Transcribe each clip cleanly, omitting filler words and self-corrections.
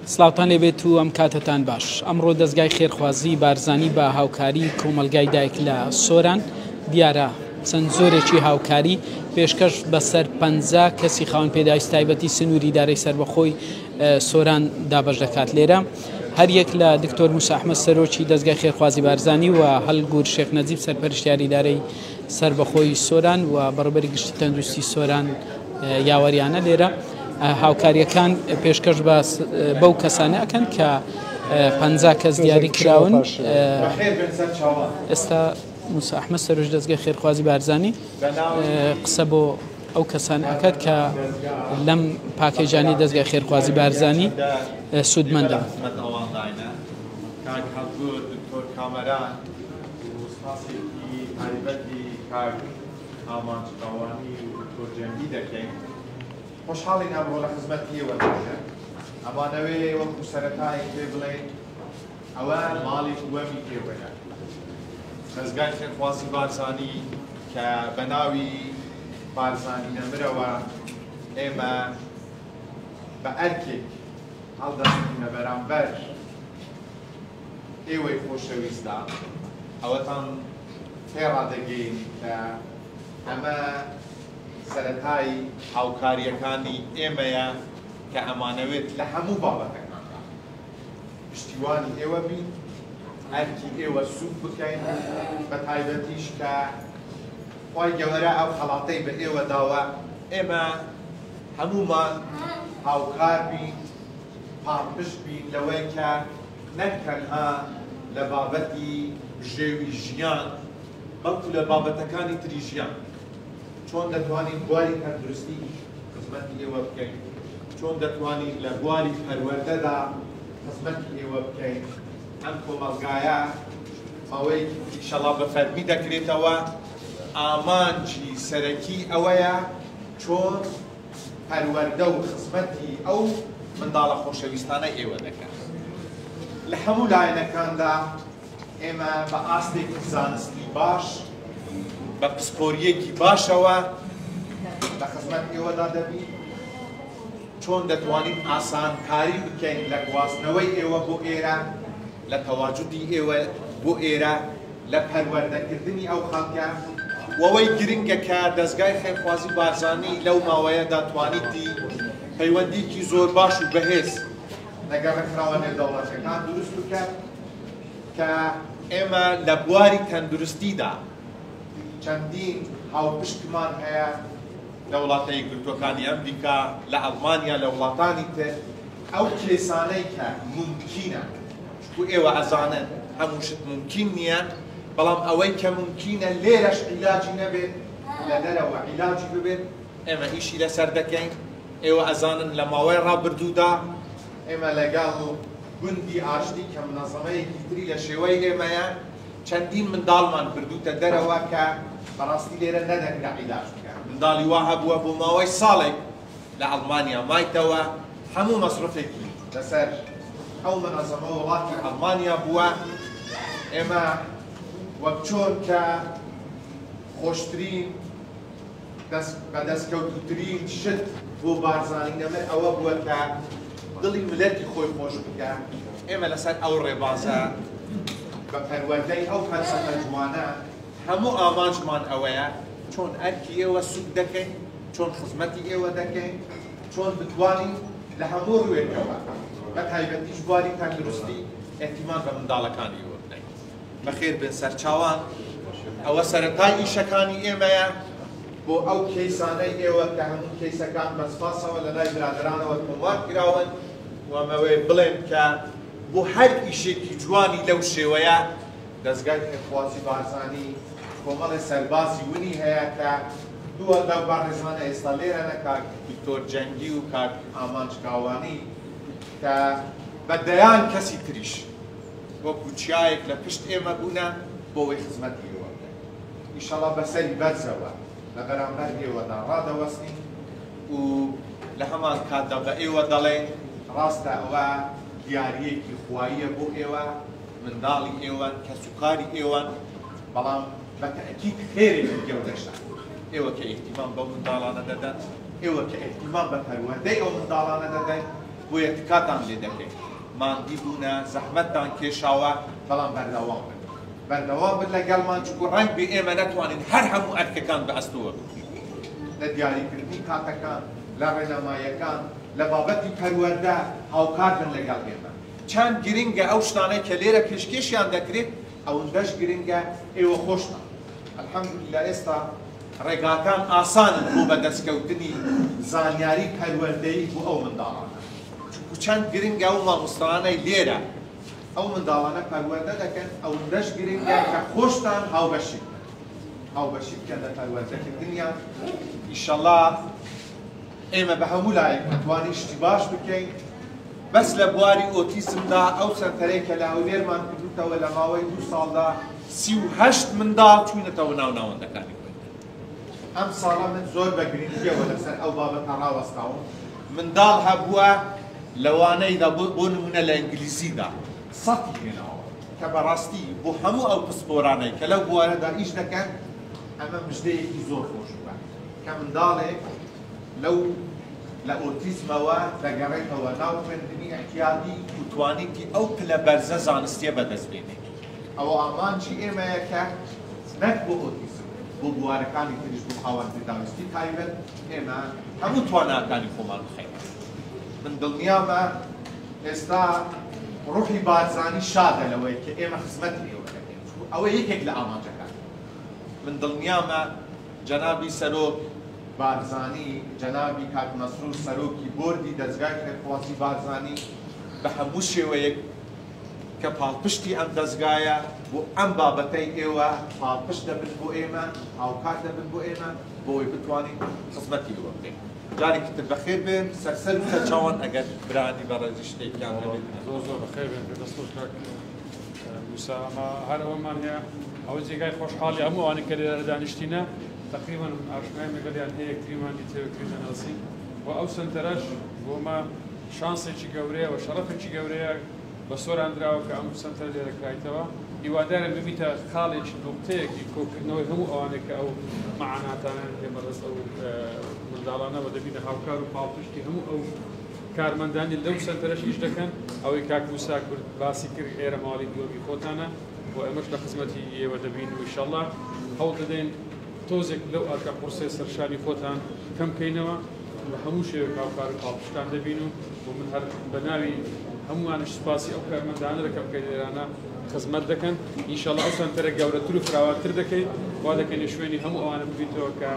سلااوان لێبێت و ئەم کاتتان باش. ئەمڕۆ دەستگای خێرخوازی بارزانی بە هاوکاری کۆمەلگای دایک لە سۆران دیارە چەند زۆرێکی هاوکاری پێشکەش بەسەر 50 کەسی خاوەن پێداویست تایبەتی سنووری دارەی سربەخۆی سۆران دابەش دەکات. لێرە هەر یەک لە دکتۆر موسا ئەحمەد سەرۆکی دەستگای خێرخوازی بارزانی و هەڵگور شێخ نەجیب سەرپەرشتیاری دارەی سربەخۆی سۆران و بەڕێوەبەری گشتی تەندروستی سۆران یاوەریانە لێرە هاوکاریەکان پێشکەش بەو کەسانە ئەکەن کە 50 کەس دیاری کراون. ئێستا موسا ئەحمەد سەرۆک دەستگای خێرخوازی بارزانی قسە بۆ ئەو کەسان ئەکات کە لەم پاکێجانی دەستگای خێرخوازی بارزانی سودمەندە. خوشحاڵین ئەمڕۆ لە خزمەتی ئێوە دەژێن. ئەمانەوێ وەکو سەرەتای پێ بڵێن ئەوە ماڵی وەمی ئێوەیە. دەستگای خێرخوازی بارزانی کە بە ناوی بارزانی نەمرەوە ئێمە بە ئەرکێک هەڵدەستینە بەرامبەر ئێوەی خۆشەویستە ئەوەتان پێڕادەگەین کە ئەمە سەرەتای هاوکاریەکانی ئێمەیە کە ئەمانەوێت لە هەموو بابەتەکاندا پشتیوانی ئێوە بین، ئەرکی ئێوە سوود بکەین، بە تایبەتیش کە خی گەورە ئەو خەڵاتەی بە ئێوە داوە ئێمە هەمومان هاوکار بین، پاڵپشت بین لەوەی کە نەکەنها لە بابەتی ژێوی ژیان بەڵکو لە بابەتەکانی تری ژیان چۆن دەتوانین بواری تەندروستی خزمەتی ئێوە بکەین، چۆن دەتوانین لە بواری پەروەردەدا خزمەتی ئێوە بکەین. ئەم کۆمەلگایە ئەوەی ئینشەڵا بە فەرمی دەکرێتەوە ئامانجی سەرەکی ئەوەیە چۆن پەروەردە و خزمەتی ئەو منداڵە خۆشەویستانە ئێوە دەکات. لە هەموو لایەنەکاندا ئێمە بە ئاستێکی زانستی باش بە پسپۆریەکی باشەوە لە خزمەت ئێوەدا دەبین، چۆن دەتوانین ئاسانکاری بکەین لە گواستنەوەی ئێوە بۆ ئێرە، لە تەواجودی ئێوە بۆ ئێرە، لە پەروەردەکردنی ئەو خەڵکە. وەوەی گرنگە کە دەستگای خێرخوازی بارزانی لەو ماوەیەدا توانیتی پەیوەندیکی زۆر باش و بەهێز لەگەڵ ڕێکخراوە نێودەوڵەتیەکان دروست بکات کە ئێمە لە بواری تەندروستیدا چەندین هاوپشتمان هەیە لە وڵاتە یەکگرتووەکانی ئەمریکا، لە ئەڵمانیا، لە وڵاتانی تر. ئەو کێسانەی کە ممکینە و ئێوە ئەزانن هەموو شت ممکین نییە، بەڵام ئەوەی کە ممکینە لێرەش عیلاجی نەبێت، لە دەرەوە عیلاجی ببێت، ئێمە ئیشی لەسەر دەکەین. ئێوە ئەزانن لە ماوەی ڕابردوودا ئێمە لەگەڵ و گوندی ئاشتی کە منەظەمەیەکی تری لە شێوەی ئێمەیە چەندین منداڵمان بردووتە دەرەوە کە بەڕاستی لێرە نەدەنگرا عیلاج بکەن. منداڵی وا هەبووە بۆ ماوەی ساڵێک لە ئەڵمانیا مایتەوە، هەموو مەسرفێکی لەسەر ئەو منەظەمە وڵاتی ئەڵمانیا بووە. ئێمە وەک چۆن کە خۆشترین بە دەستکەوتووترین شت بۆ بارزانی نەمر ئەوە بووە کە دڵی ملەتی خۆی خۆش بکە. ئێمە لەسەر ئەو ڕێبازە بە پەروەردەی ئەو فەلسەفە جوانە هەموو ئامانجمان ئەوەیە چۆن ئەرکی ئێوە سوود دەکەین، چۆن خزمەتی ئێوە دەکەین، چۆن بتوانین لە هەموو ڕوێکەوە بە تایبەتیش بواری تەندروستی ئێتیمان بە منداڵەکانی ئێوە بدەین. بەخێر بن سەرچاوان، ئەوە سەرەتای ئیشەکانی ئێمەیە بۆ ئەو کەیسانەی ئێوە کە هەموو کەیسەکان بەسپاسەوە لە لای برادرانەوە تۆمار کراون وەمەوەی بڵێن کە بۆ هەر ئیشێکی جوانی لەو شێوەیە دەستگای خێرخوازی بارزانی کۆمەڵی سەربازی ونی هەیە کە دووە لەو بارێزانە ئێستا لێرەنە کاک دکتۆر جەنگی و کاک ئامانج کاوانی کە بەدەیان کەسی تریش وەکو چیایەک لە پشت ئێمە بوونە بۆەوەی خزمەتی ئێوە بدەین. ئینشەڵا بەسەری بەرزەوە لە بەرامبەر ئێوەدا ڕادەوەستین و لە هەمان کاتدا بە ئێوە دەڵێن ڕاستە ئەوە دیاریەکی خواییە بۆ ئێوە، منداڵی ئێوەن، کەسوکاری ئێوەن، بەڵام بە تەئکید خێرێکی گەورەشە. ئێوە کە ئیحتیمام بەو منداڵانە دەدەن، ئێوە کە ئیحتیمام بە پەروەردەی ئەو منداڵانە دەدەن، بۆیە تکاتان لێ دەکەین ماندی بوونە زەحمەتتان کێشاوە بەڵام بەردەوام بن بەردەوام بن لەگەڵمان چونکە ڕەنگ بێ ئێمە نەتوانین هەر هەموو ئەرکەکان بە ئەستەوە بکەین لە دیاریکردنی کاتەکان لە ڕێنەماییەکان لە بابەتی پەروەردە هاوکار بن لەگەڵ ئێمە چەند گرنگە ئەو شتانەی کە لێرە پێشکەشیان دەکرێت ئەوەندەش گرنگە ئێوە خۆشتان الحەمدولillah ئێستا ڕێگاکان ئاسانن بۆ بەدەستکەوتنی زانیاری پەروەردەیی بۆ ئەو منداڵانە چونکە چەند گرنگە ئەو مامۆستایانەی لێرە ئەو منداڵانە پەروەردە دەکەن ئەوەندەش گرنگە کە خۆشتان هاوبەشی بکەن لە پەروەردەکردنیان ئینشەڵڵا ئێمە بە هەموو لایەک ئەتوانین شتی باش بکەین بەس لە بواری ئۆتیسمدا ئەو سەرتەرەی کە لە هەولێرمان کردوتەوە لە ماوەی 2 ساڵدا 38 منداڵ چوونەتەوە ناو ناوەندەکانی ئەم ساڵە من زۆر بە گرنگیەوە لەسەر ئەو بابەتە ڕاوەستاوم منداڵ هەبووە لەوانەیدا بۆ نمونە لە ئینگلیزیدا سەتی هێناوە کە بەڕاستی بۆ هەموو ئەو پسپۆرانەی کە لەو بوارەدا ئیش دەکەن ئەمە مژدەیەکی زۆر خۆش بووە کە منداڵێک لەو لە ئۆتیزمەوە دەگەڕێتەوە ناو خوێندنی احتیاطی و توانیتی ئەو پلە بەرزە زانستیە بەدەستبێنێت ئەوە ئامانجی ئێمەیە کە نەک بۆ ئۆتیزم بۆ بوارەکانی تریش بۆ خاوەنی دانستی تایبەت ئێمە هەموو تواناکانی خۆمان بخەین من دڵنیامە ئێستا ڕوحی بارزانی شادە لەوەی کە ئێمە خزمەتی ئێوە دەکەین ئەوە یەکێک لە ئامانجەکان من دڵنیامە جەنابی سەرۆک بارزانی جەنابی کاک مەسرور سەرۆکی بۆردی دەستگای خێرخواسی بارزانی بە هەموو شێوەیەک کە پاڵپشتی ئەم دەستگایە بۆ ئەم بابەتەی ئێوە پاڵپشت دەبن بۆ ئێمە هاوکار دەبن بۆ ئێمە بۆی بتوانین خزمەتی ئێوە بکەین جارێکی تر بەخێر بێن سەرسەر و سەرچاوان ئەگەر برانی بەڕێزی شتێکیان هەبێت زۆر بەخێر بێن دەستور کاک موسا ئەمە هەر ئەوەمان هەیە ئەوە جێگای خۆشحاڵی هەموو ئەوانەی کە لێرە دانیشتینە تقریبا ئاشنای لەگەڵیان هەیە کریمانی تێوەکردە ناسی و ئەو سنتەرەش بۆمە شانسێکی گەورەیە و شەڕەفێکی گەورەیە بە سۆراندراوە کە ئەم سنتەر لێرە کرایتەوە هیوادارم ببیتە خاڵێکی نقطەیەکی کۆکردنەوەی هەموو ئەوانێک کە ئەو مەعاناتانیان هێمە ڕست ئەو منداڵانەوە دەبینە هاوکار و پاڵپشتی هەموو ئەو کارمەندانی لەو سنتەرەش ئیش دەکەن ئەوەی کاک موسا کورد باسی کرد ئێرە ماڵی دیۆگی خۆتانە و ئەمەش لە خزمەتی ئێوە دەبین و ئینشەڵڵا هەوڵ دەدەین تۆزێک لەو ئەرکە قورسێ سەرشانی خۆتان کەم بکەینەوە و هەموو شێوەیەک هاوکار و پاڵپشتان دەبین و من هەر بە ناوی هەمووانش سوپاسی ئەو کارمەندانە دەکەم کە لێرانە خزمەت دەکەن ئینشەڵڵا ئەو سەنتەرە گەورەتر و فراوانتر دەکەین وا دەکەین شوێنی هەموو ئەوانە ببیتەوە کە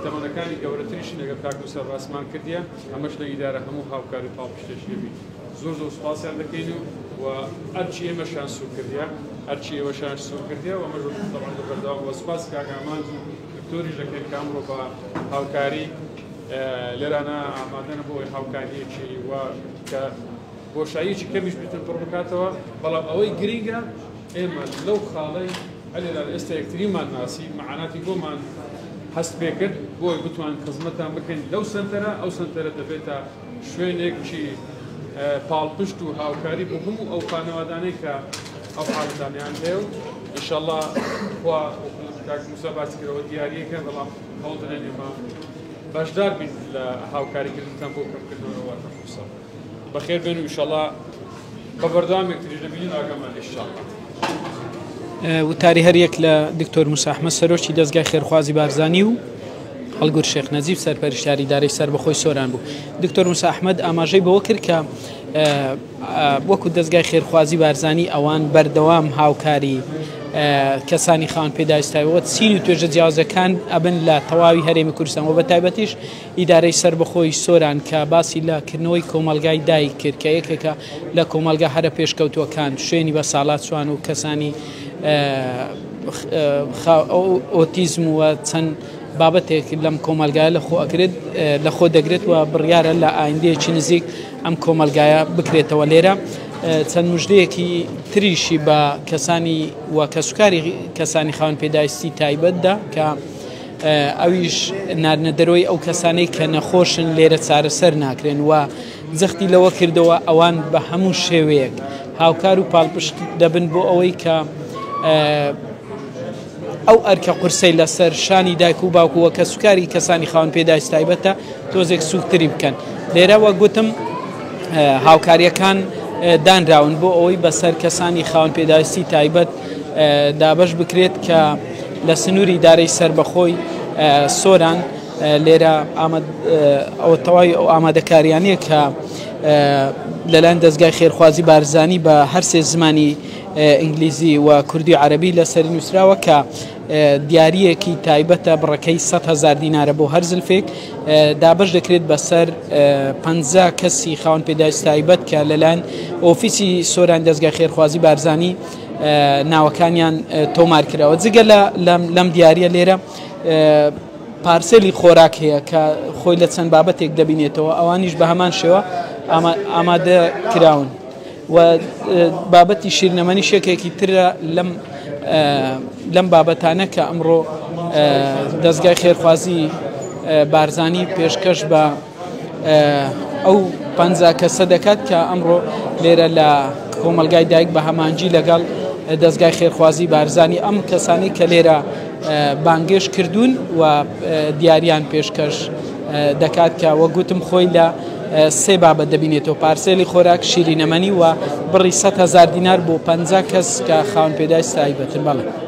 تەمەنەکانی گەورەتریشی لەگەڵ کاک موسا باسمان کردیە ئەمەش لە ئیدارە هەموو هاوکار و پاڵپشتێکی دەبین زۆر سوپاسیان دەکەین و هەرچی ئێمەشان سوور کردیە هەرچی ئێوەشان سوور کردیە و ئەمەش تەبعاً بەردەوام وە سوپاس کاک ئامانج و دکتۆریش دەکەین کە ئەمڕۆ بە هاوکاری لێرانە ئامادەنە بۆ هاوکاریەکی و کە بۆشاییکی کەمیش بتن پڕ بکاتەوە بەڵام ئەوەی گرینگە ئێمە لەو خاڵەی هەلێرا ئێستا یەکتریمان ناسی مەعاناتی بۆمان هەست پێ کرد بۆی بتوان خزمەتان بکەین لەو سنتەرە ئەو سنتەرە دەبێتە شوێنێکی پاڵپشت و هاوکاری بۆ هەموو ئەو خانەوادانەی کە ئەو حاڵەتانیان هەیە و ئینشەڵڵا خوا کاک موسا باسی کردەوە دیاریەکە بەڵام هەوڵ دەدەین ئێمە باشدار بین لە هاوکاریکردنتان بۆ کەمکردنەوە قورسە بەخێر بێن و ئینشەڵڵا بە بەردەوامێک تریش دەبینین ئاگامان ئینشەڵڵا وتاری هەر یەک لە دکتۆر موسا ئەحمەد سەرۆکی دەستگای خێرخوازی بارزانی و هەڵگور شێخ نەجیب سەرپەرشتیاری دارەی سەر بەخۆی سۆران بوو دکتۆر موسا ئەحمەد ئاماژەی بەوە کرد کە وەکو دەستگای خێرخوازی بارزانی ئەوان بەردەوام هاوکاری کەسانی خاوەن پێداویستایەوە سین و توێژە جیاوازەکان ئەبن لە تەواوی هەرێمی کوردستان و بە تایبەتیش ئیدارەی سەر بەخۆی سۆران کە باسی لە کردنەوەی کۆمەلگای دایک کرد کە یەکێکە لە کۆمەلگا هەرە پێشکەوتووەکان شوێنی بە ساڵات چوان و کەسانی ئۆتیزم و چەند بابەتێک لەم کۆمەلگایە لە خۆ دەگرێت و بڕیارە لە ئایندەیەکی نزیک ئەم کۆمەلگایە بکرێتەوە لێرە چەند مژدەیەکی تریشی بە کەسانی و کەسوکاری کەسانی خاوەن پێداویستی تایبەتدا کە ئەویش ناردنەدەرەوەی ئەو کەسانەی کە نەخۆشن لێرە چارەسەر ناکرێن و جەختی لەوە کردەوە ئەوان بە هەموو شێوەیەک هاوکار و پاڵپشت دەبن بۆ ئەوەی کە ئەو ئەرکە قورسەی لەسەر شانی دایک و باوکووە کە سوکاری کەسانی خاوەن پێداویست تایبەتە تۆزێک سوکتری بکەن لێرەوە گوتم هاوکاریەکان دانراون بۆ ئەوەی بەسەر کەسانی خاوەن پێداویستی تایبەت دابەش بکرێت کە لە سنووری دارەی سربەخۆی سۆران لێرە ئەو تەواوی ئەو ئامادەکاریانەیە کە لەلایەن دەستگای خێرخوازی بارزانی بە هەر سێ زمانی ئینگلیزی و کوردی و عەرەبی لەسەر نووسراوە کە دیارەیەکی تایبەتە بڕەکەی 100,000 دینارە بۆ هەر زلفێک دابەش دەکرێت بەسەر 50 کەسی خاوەن پێداویستی تایبەت کە لەلایەن ئۆفیسی سۆران دەستگای خێرخوازی بارزانی ناوەکانیان تۆمار کراوە. جگە لەم دیارە لێرە پارسەلی خۆراک هەیە کە خۆی لە چەند بابەتێک دەبینێتەوە، ئەوانیش بە هەمان شێوە ئامادە کراون و بابەتی شیرنەمەنی شێکێکی ترە لەم بابەتانە کە ئەمڕۆ دەستگای خێرخوازی بارزانی پێشکەش بە ئەو 50 کەسە دەکات کە ئەمڕۆ لێرە لە کۆمەلگای دایک بە هەمانجی لەگەڵ دەستگای خێرخوازی بارزانی ئەم کەسانی کە لێرە بانگێش کردوون و دیاریان پێشکەش دەکات کە وە گوتم خۆی لە سێ بابەت دەبینێتەوە: پارسێلی خۆراک، شیرینەمەنی و بڕی 100,000 دینار بۆ 50 کەس کە خاوەن پێداویستی تایبەتن. بەڵێ.